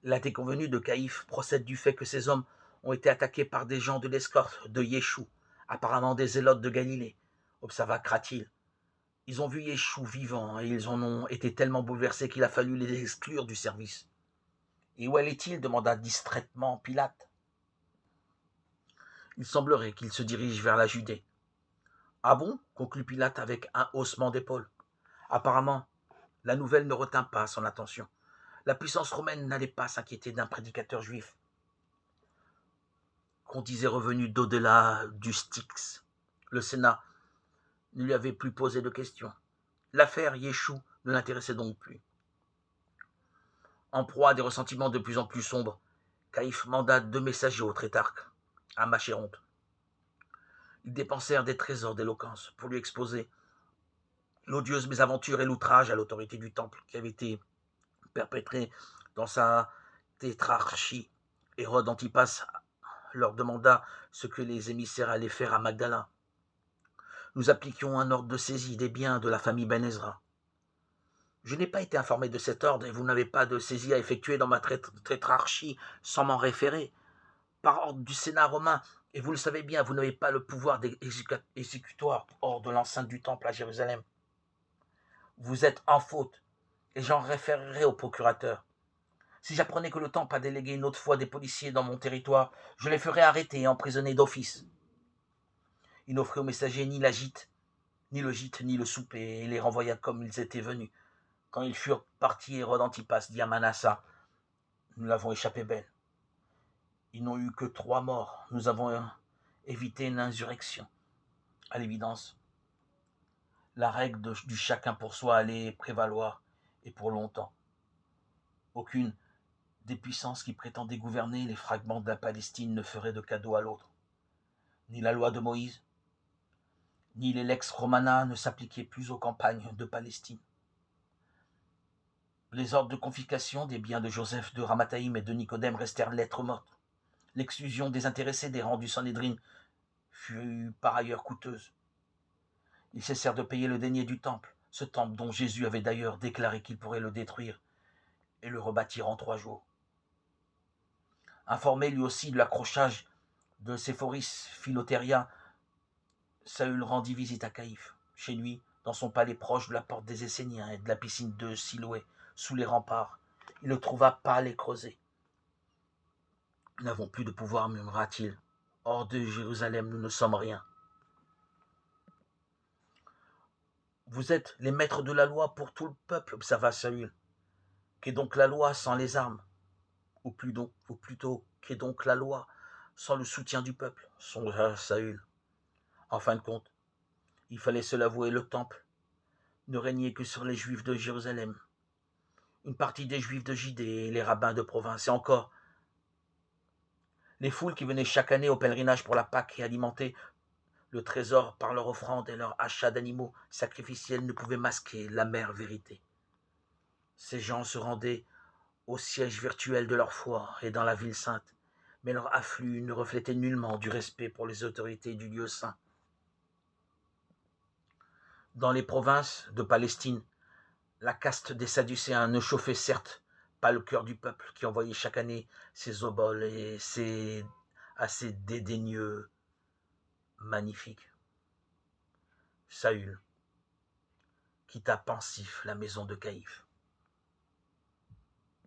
La déconvenue de Caïphe procède du fait que ces hommes ont été attaqués par des gens de l'escorte de Yeshua, apparemment des zélotes de Galilée, observa Cratil. Ils ont vu Yeshua vivant et ils en ont été tellement bouleversés qu'il a fallu les exclure du service. Et où allait-il demanda distraitement Pilate. Il semblerait qu'il se dirige vers la Judée. Ah bon conclut Pilate avec un haussement d'épaule. Apparemment, la nouvelle ne retint pas son attention. La puissance romaine n'allait pas s'inquiéter d'un prédicateur juif qu'on disait revenu d'au-delà du Styx. Le Sénat ne lui avait plus posé de questions. L'affaire Yeshua ne l'intéressait donc plus. En proie à des ressentiments de plus en plus sombres, Caïphe manda 2 messagers au Trétarque, à Machéronte. Ils dépensèrent des trésors d'éloquence pour lui exposer l'odieuse mésaventure et l'outrage à l'autorité du temple qui avait été perpétré dans sa tétrarchie. Hérode Antipas leur demanda ce que les émissaires allaient faire à Magdala. Nous appliquions un ordre de saisie des biens de la famille Ben Ezra. Je n'ai pas été informé de cet ordre et vous n'avez pas de saisie à effectuer dans ma tétrarchie sans m'en référer. Par ordre du Sénat romain, et vous le savez bien, vous n'avez pas le pouvoir exécutoire hors de l'enceinte du temple à Jérusalem. Vous êtes en faute, et j'en référerai au procurateur. Si j'apprenais que le temple a délégué une autre fois des policiers dans mon territoire, je les ferais arrêter et emprisonner d'office. Il n'offrit aux messagers ni la gîte, ni le gîte, ni le souper, et les renvoya comme ils étaient venus. Quand ils furent partis, Hérode Antipas dit à Manasseh, « Nous l'avons échappé belle. Ils n'ont eu que 3 morts. Nous avons évité une insurrection. » À l'évidence, la règle du chacun pour soi allait prévaloir, et pour longtemps. Aucune des puissances qui prétendaient gouverner les fragments de la Palestine ne ferait de cadeau à l'autre. Ni la loi de Moïse, ni les lex romana ne s'appliquaient plus aux campagnes de Palestine. Les ordres de confiscation des biens de Joseph, de Ramathaïm et de Nicodème restèrent lettres mortes. L'exclusion des intéressés des rangs du Sanhédrin fut par ailleurs coûteuse. Ils cessèrent de payer le denier du temple, ce temple dont Jésus avait d'ailleurs déclaré qu'il pourrait le détruire et le rebâtir en 3 jours. Informé lui aussi de l'accrochage de Séphoris Philotéria, Saül rendit visite à Caïphe, chez lui, dans son palais proche de la porte des Esséniens et de la piscine de Siloé, sous les remparts. Il le trouva pâle et creusé. « Nous n'avons plus de pouvoir, murmura-t-il. Hors de Jérusalem, nous ne sommes rien. » Vous êtes les maîtres de la loi pour tout le peuple, observa Saül. Qu'est donc la loi sans les armes? Ou plutôt, qu'est donc la loi sans le soutien du peuple? Songea Saül. En fin de compte, il fallait se l'avouer, le temple ne régnait que sur les Juifs de Jérusalem, une partie des Juifs de Judée et les rabbins de province, et encore les foules qui venaient chaque année au pèlerinage pour la Pâque et alimentaient le trésor par leur offrande et leur achat d'animaux sacrificiels ne pouvaient masquer l'amère vérité. Ces gens se rendaient au siège virtuel de leur foi et dans la ville sainte, mais leur afflux ne reflétait nullement du respect pour les autorités du lieu saint. Dans les provinces de Palestine, la caste des Sadducéens ne chauffait certes pas le cœur du peuple qui envoyait chaque année ses oboles et ses assez dédaigneux magnifiques. Saül quitta pensif la maison de Caïphe.